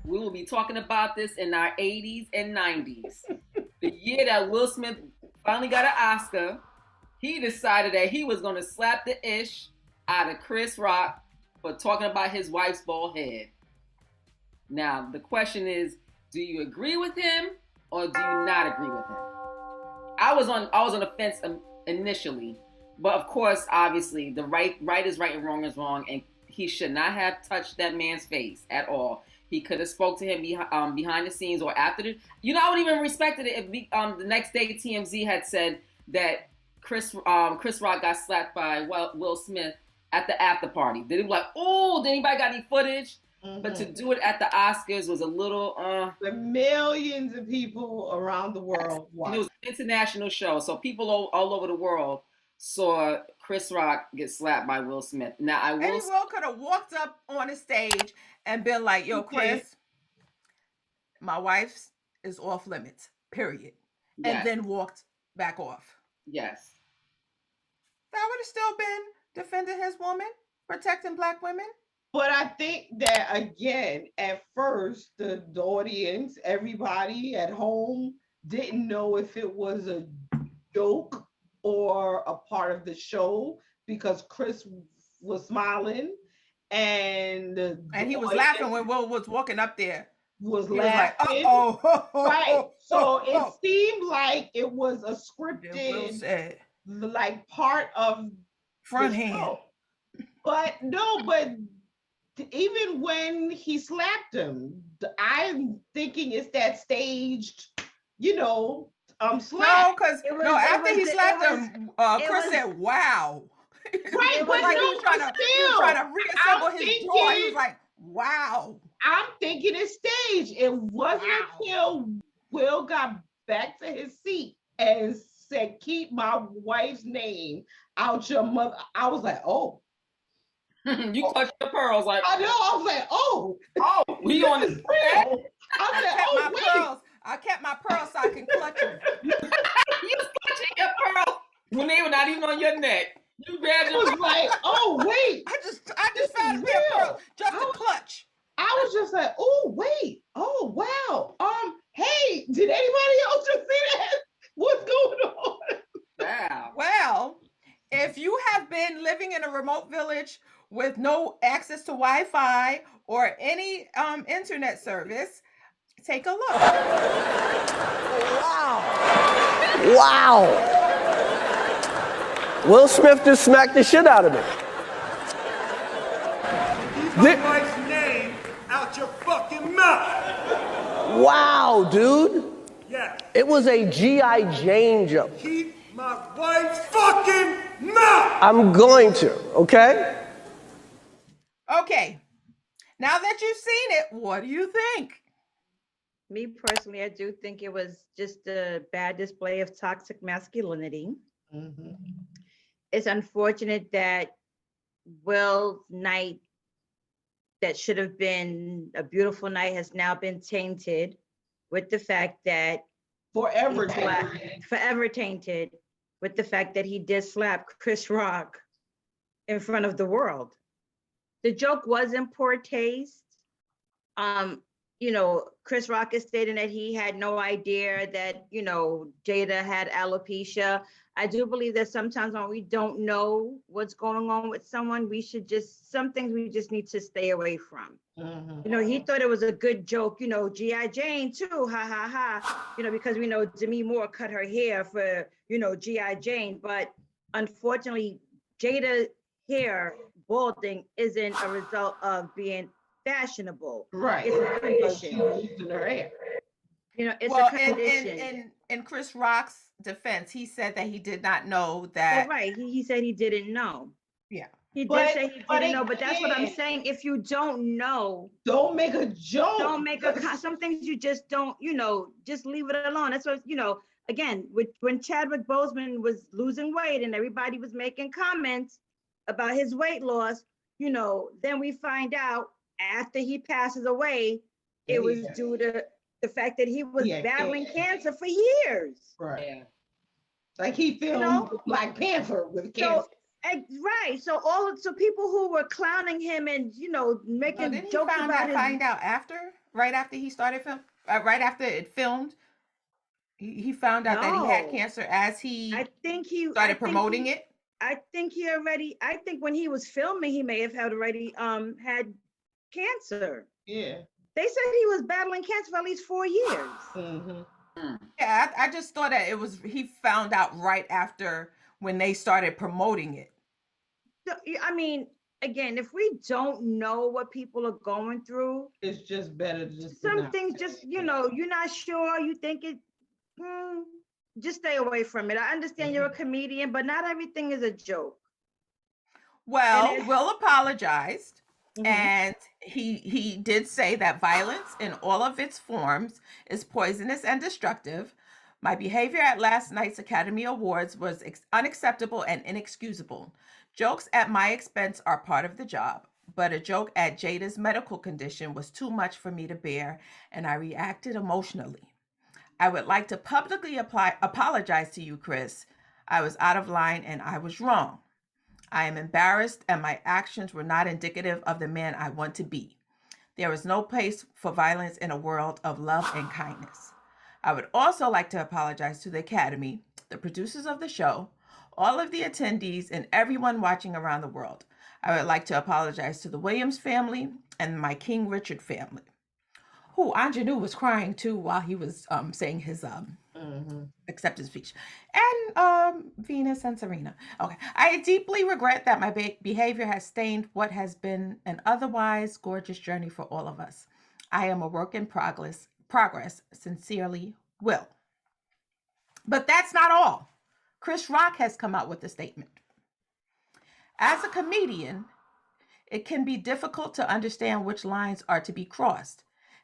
We will be talking about this in our 80s and 90s. The year that Will Smith finally got an Oscar, he decided that he was going to slap the ish out of Chris Rock for talking about his wife's bald head. Now, the question is, do you agree with him or do you not agree with him? I was on the fence initially, but of course, obviously, the right is right and wrong is wrong, and he should not have touched that man's face at all. He could have spoke to him behind the scenes or after the. I would even respected it if the next day TMZ had said that Chris Rock got slapped by Will Smith at the after party. Then he was like, oh, did anybody got any footage? Mm-hmm. But to do it at the Oscars was a little. The millions of people around the world watched. It was an international show, so people all over the world saw Chris Rock get slapped by Will Smith. Now Will could have walked up on the stage and been like, "Yo, Chris, my wife's is off limits. Period," and then walked back off. Yes, that would have still been defending his woman, protecting Black women. But I think that, again, at first, the audience, everybody at home didn't know if it was a joke or a part of the show because Chris was smiling and he was laughing when Will was walking up there. Was laughing. Like, right. So it seemed like it was a scripted, like part of front hand. But even when he slapped him, I'm thinking it's that staged, slap. No, because after he slapped him, Chris said, "Wow." Right, but like he was trying to reassemble his jaw. He was like, "Wow." I'm thinking it's staged. It wasn't until Will got back to his seat and said, "Keep my wife's name out your mother." I was like, "Oh." You clutched your pearls like. I know. I was like, "Oh, we on this." I kept my pearls so I can clutch them. You was clutching your pearls when they were not even on your neck. You grabbed it. Was like, "Oh wait!" I just found a pair of pearls just to clutch. I was just like, "Oh wait! Oh wow! Hey, did anybody else just see that? What's going on?" Wow. Well, if you have been living in a remote village with no access to Wi-Fi or any internet service, take a look. Wow. Will Smith just smacked the shit out of me. Keep my wife's name out your fucking mouth. Wow, dude. Yeah. It was a G.I. Jane joke. Keep my wife's fucking mouth. I'm going to, okay? Okay. Now that you've seen it, what do you think? Me personally, I do think it was just a bad display of toxic masculinity. Mm-hmm. It's unfortunate that Will's night that should have been a beautiful night has now been tainted with the fact that forever tainted with the fact that he did slap Chris Rock in front of the world. The joke was in poor taste. Chris Rock is stating that he had no idea that, Jada had alopecia. I do believe that sometimes when we don't know what's going on with someone, some things we just need to stay away from. Mm-hmm. He thought it was a good joke, G.I. Jane too, ha, ha, ha, because we know Demi Moore cut her hair for, G.I. Jane. But unfortunately, Jada hair balding isn't a result of being fashionable. Right. It's a condition. Losing her hair. It's a condition. In Chris Rock's defense, he said that he did not know that. Well, right. He said he didn't know. Yeah. He did say he didn't know, but that's what I'm saying. If you don't know, don't make a joke. Don't make some things you just don't, just leave it alone. That's what, again, when Chadwick Boseman was losing weight and everybody was making comments about his weight loss, then we find out after he passes away, it was due to the fact that he was battling cancer for years. Right. Yeah. Like he filmed Black Panther with cancer. Right. So people who were clowning him and making jokes about him. Find out after? right after he started film? Right after it filmed, he found out that he had No, cancer as he I think he. I started think promoting he. it. I think he already. I think when he was filming, he may have had already had cancer. Yeah. They said he was battling cancer for at least 4 years. Mm-hmm. Yeah, I just thought that it was he found out right after when they started promoting it. I mean, again, if we don't know what people are going through, It's just better just to some not things say just, anything. you're not sure, you think it, mm, just stay away from it. I understand you're a comedian, but not everything is a joke. And Well, if, Will apologized, mhm. and he did say that violence in all of its forms is poisonous and destructive. My behavior at last night's Academy Awards was unacceptable and inexcusable. Jokes at my expense are part of the job, but a joke at Jada's medical condition was too much for me to bear, and I reacted emotionally. I would like to publicly apologize to you, Chris. I was out of line and I was wrong. I am embarrassed, and my actions were not indicative of the man I want to be. There is no place for violence in a world of love and kindness. I would also like to apologize to the Academy, the producers of the show, all of the attendees, and everyone watching around the world. I would like to apologize to the Williams family and my King Richard family. Who Ingenue was crying too while he was saying his acceptance speech, and Venus and Serena. Okay, I deeply regret that my behavior has stained what has been an otherwise gorgeous journey for all of us. I am a work in progress. Progress, sincerely, Will. But that's not all. Chris Rock has come out with a statement. As a comedian, it can be difficult to understand which lines are to be crossed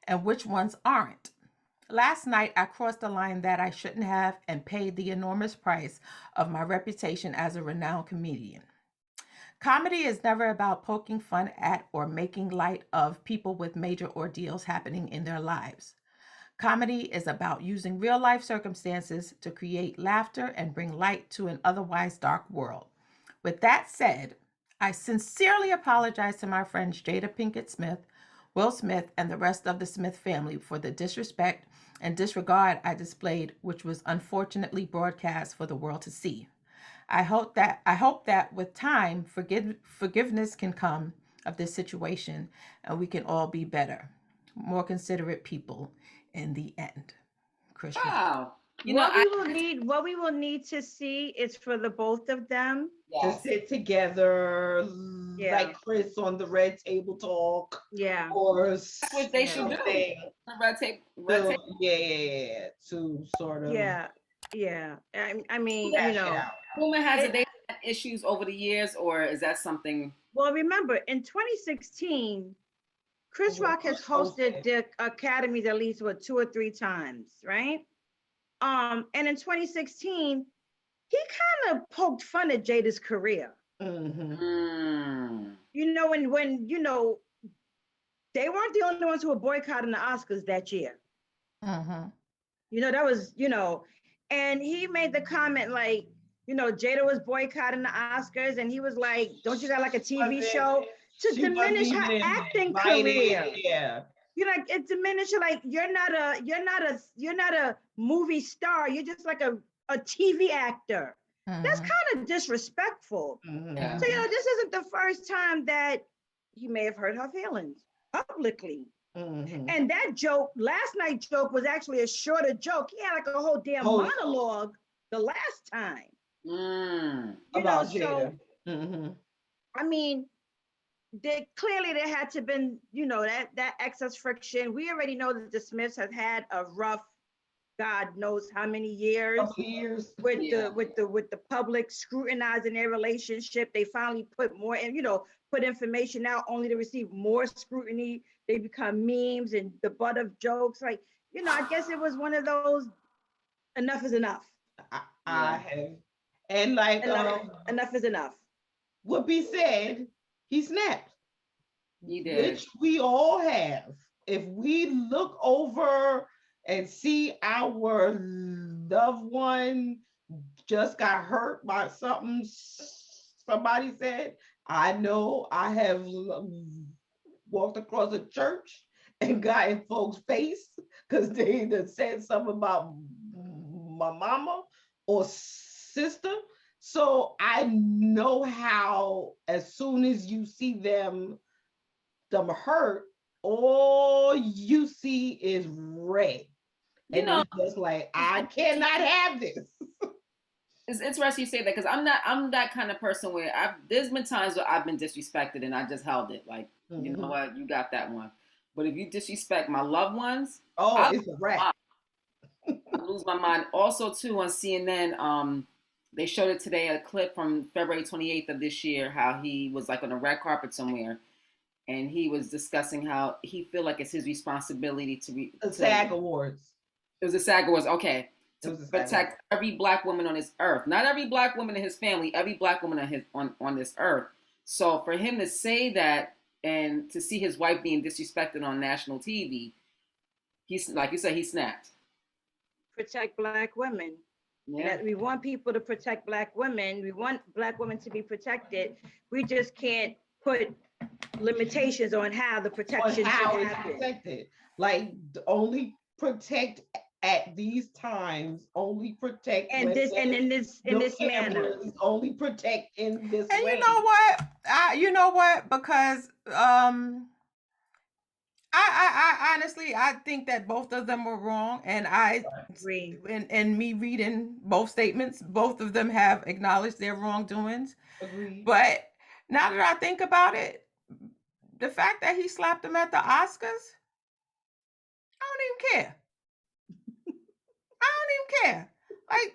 and which ones aren't. Last night, I crossed a line that I shouldn't have and paid the enormous price of my reputation as a renowned comedian. Comedy is never about poking fun at or making light of people with major ordeals happening in their lives. Comedy is about using real life circumstances to create laughter and bring light to an otherwise dark world. With that said, I sincerely apologize to my friends Jada Pinkett Smith, Will Smith, and the rest of the Smith family for the disrespect and disregard I displayed, which was unfortunately broadcast for the world to see. I hope that with time, forgiveness can come of this situation, and we can all be better, more considerate people in the end. Chris Rock. Wow. What we will need to see is for the both of them. To sit together, Yeah. like Chris on the red table talk. Yeah. Or That's what they should do. Red tape. Yeah. To sort of. Yeah. I mean, Woman has they had issues over the years, or is that something? Well, remember in 2016, Chris Rock has hosted the Academies at least 2 or 3 times, right? And in 2016, he kind of poked fun at Jada's career. Mm-hmm. When they weren't the only ones who were boycotting the Oscars that year. Mm-hmm. That was, and he made the comment like, Jada was boycotting the Oscars, and he was like, "Don't you got like a TV show to diminish her acting career?" Yeah. It diminished. Like you're not a movie star. You're just like a TV actor. Mm-hmm. That's kind of disrespectful. Mm-hmm. Yeah. So this isn't the first time that he may have hurt her feelings publicly. Mm-hmm. And that last night joke was actually a shorter joke. He had like a whole damn monologue the last time. About Jada. I mean, clearly there had to have been, that excess friction. We already know that the Smiths have had a rough, God knows how many years with the public scrutinizing their relationship. They finally put more in, put information out only to receive more scrutiny. They become memes and the butt of jokes. Like, I guess it was one of those, enough is enough. I have. And like enough is enough. What be said, he snapped. He did. Which we all have. If we look over and see our loved one just got hurt by something somebody said, I know I have walked across a church and got in folks' face because they either said something about my mama or sister. So I know how as soon as you see them hurt, all you see is red. You And know, it's just like, I cannot have this. it's interesting you say that because I'm that kind of person where there's been times where I've been disrespected and I just held it. Like, you know what, you got that one. But if you disrespect my loved ones, It's a wrap. I lose my mind. Also, too, on CNN, they showed it today, a clip from February 28th of this year, how he was like on a red carpet somewhere, and he was discussing how he feel like it's his responsibility to SAG Awards. It was a SAG Awards, okay, to protect every black woman on this earth. Not every black woman in his family, every black woman on this earth. So for him to say that and to see his wife being disrespected on national TV, he's like you said, he snapped. Protect black women. Yeah. We want people to protect black women. We want black women to be protected. We just can't put limitations on how the protection should happen. Protected. Like only protect at these times. Only protect and this and in this manner. Only protect in this and way. You know what? Because I honestly, I think that both of them were wrong, and I agree. And me reading both statements, both of them have acknowledged their wrongdoings. Agreed. But now that I think about it, the fact that he slapped them at the Oscars, I don't even care. I don't even care. Like,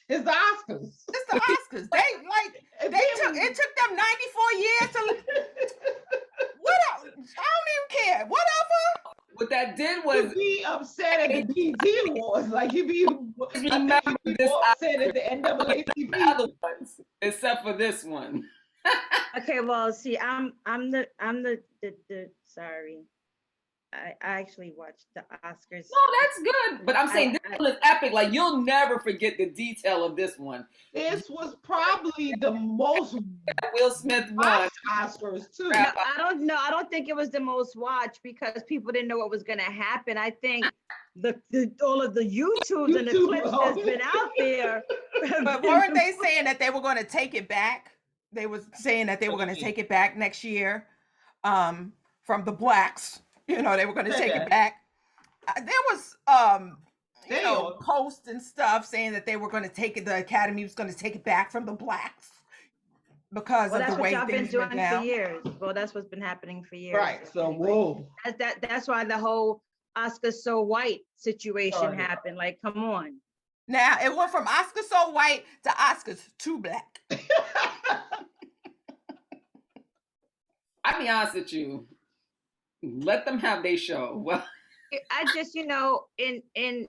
it's the Oscars. It's the Oscars. It took them 94 years to. What else? I don't even care. Whatever. What that did was to be upset at the BET Awards, like you be remember this upset at the NAACP. The other ones, except for this one. Okay, well, see, I'm the sorry. I actually watched the Oscars. No, that's good. But I'm saying this one is epic. Like, you'll never forget the detail of this one. This was probably the most Will Smith won Oscars too. No, I don't know. I don't think it was the most watched because people didn't know what was going to happen. I think all of the YouTubes and the clips that's been out there. But weren't they saying that they were going to take it back? They were saying that they were going to take it back next year from the blacks. You know, they were going to take it back. There was, posts and stuff saying that they were going to take it. The Academy was going to take it back from the blacks because of the way things went down. For years. Well, that's what's been happening for years. Right. So, whoa. That's why the whole Oscar so white situation happened. Like, come on. Now it went from Oscar so white to Oscars too black. I'll be honest with you. Let them have their show. Well, I just, in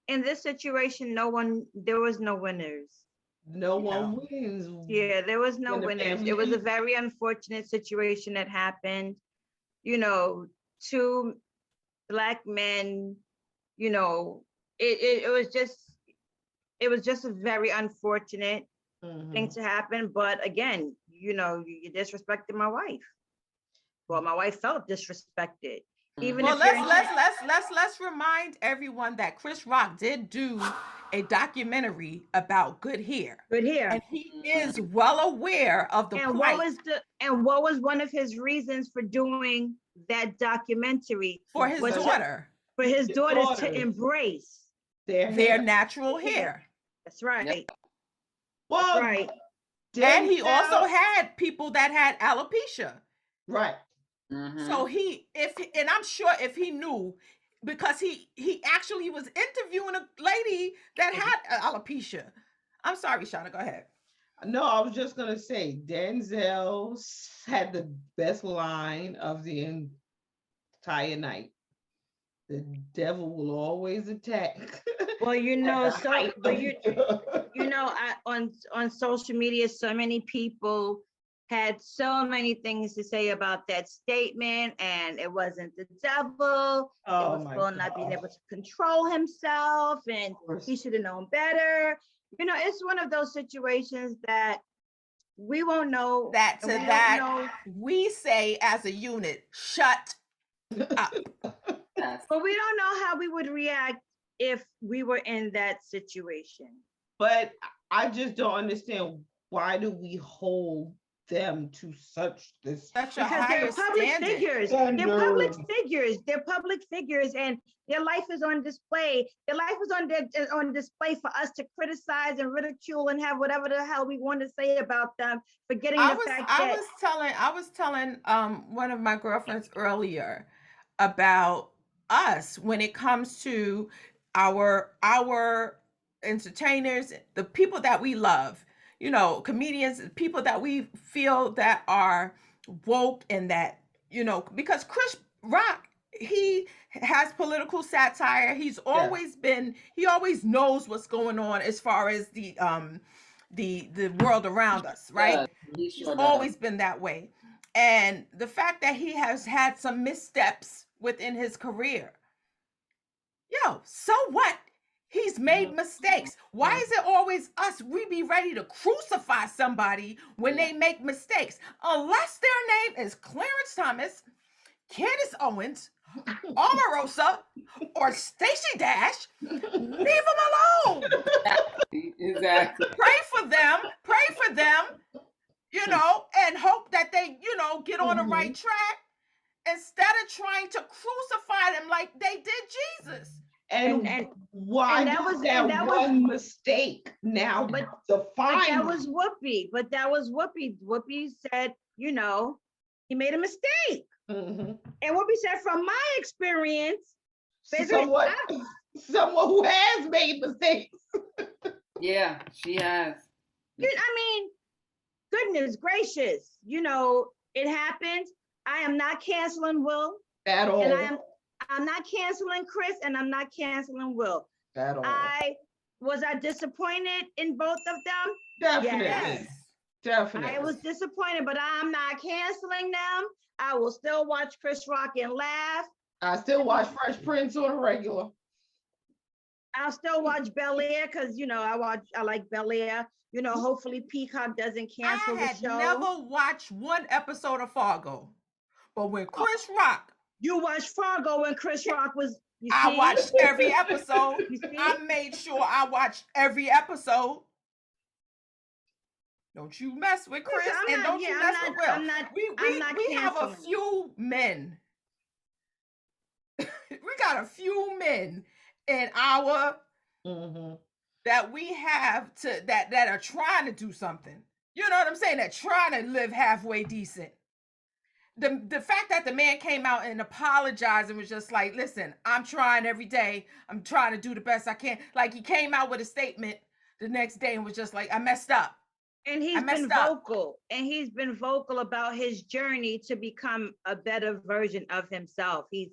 this situation, there was no winners. No one wins. Yeah, there was no winners. It was a very unfortunate situation that happened. Two black men, it was just a very unfortunate thing to happen. But again, you disrespected my wife. Well, my wife felt disrespected. Even if let's remind everyone that Chris Rock did do a documentary about good hair. Good hair, and he is well aware of the plight. What was one of his reasons for doing that documentary? For his daughter. For his daughters to embrace their natural hair. That's right. Yep. Well, that's right. And he also had people that had alopecia. Right. Mm-hmm. So I'm sure if he knew, because he actually was interviewing a lady that had alopecia. I'm sorry, Shauna, go ahead. No, I was just gonna say Denzel had the best line of the entire night. The devil will always attack. Well, on social media, so many people had so many things to say about that statement, and it wasn't the devil. It was Will not being able to control himself, and he should have known better. It's one of those situations that we won't know. We say as a unit, shut up. Yes. But we don't know how we would react if we were in that situation. But I just don't understand, why do we hold them to such this Such a Because higher they're public standard. figures. standard? They're public figures. They're public figures, and their life is on display. Their life is on display for us to criticize and ridicule and have whatever the hell we want to say about them, forgetting I the was fact I that was telling one of my girlfriends earlier about us when it comes to our entertainers, the people that we love, you know, comedians, people that we feel that are woke and that, you know, because Chris Rock, he has political satire. He's always been, he always knows what's going on as far as the world around us, right? Yeah, he He's sure always been that way. And the fact that he has had some missteps within his career, yo, so what? He's made mistakes. Why is it always us? We be ready to crucify somebody when they make mistakes, unless their name is Clarence Thomas, Candace Owens, Omarosa, or Stacey Dash. Leave them alone. Exactly. Pray for them, you know, and hope that they, you know, get on the right track instead of trying to crucify them like they did Jesus. And why and that does was- that and that one mistake now But define that was Whoopi. But that was Whoopi. Whoopi said, you know, he made a mistake. Mhm. And Whoopi said, from my experience, basically, someone who has made mistakes? Yeah, she has. I mean, goodness gracious, you know, it happened. I am not canceling Will, At all. and I'm not canceling Chris, and I'm not canceling Will. At all. Was I disappointed in both of them? Definitely. Yes. Definitely. I was disappointed, but I'm not canceling them. I will still watch Chris Rock and laugh. I still watch Fresh Prince on a regular. I'll still watch Bel Air because, you know, I like Bel Air. You know, hopefully Peacock doesn't cancel I the had show. never watched one episode of Fargo, but when Chris Rock, You watched Fargo when Chris Rock was. I watched every episode. You see? I made sure I watched every episode. Don't you mess with Chris, I'm and not- don't yeah, you I'm mess not- with Will. I'm not- we I'm not have a canceling. few men. We got a few men in our Mhm. that we have to that are trying to do something. You know what I'm saying? That trying to live halfway decent. The fact that the man came out and apologized and was just like, listen, I'm trying every day. I'm trying to do the best I can. Like, he came out with a statement the next day and was just like, I messed up. And he's been vocal, and he's been vocal about his journey to become a better version of himself. He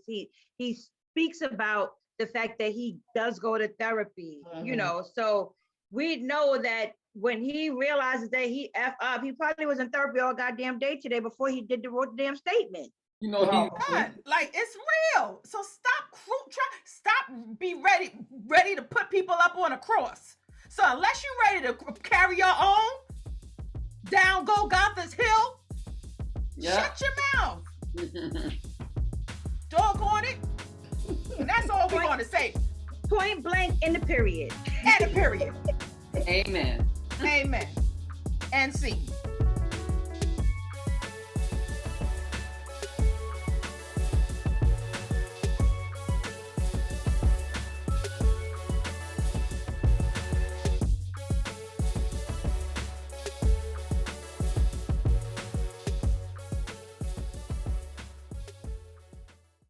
speaks about the fact that he does go to therapy, you know. So we know that when he realizes that he F up, he probably was in therapy all goddamn day today before he wrote the damn statement. You know, God, like, it's real. So stop be ready to put people up on a cross. So unless you're ready to carry your own down Golgotha's hill, shut your mouth. Doggone it. And that's all we're gonna say. Point blank in the period. And a period. Amen. Amen. And scene.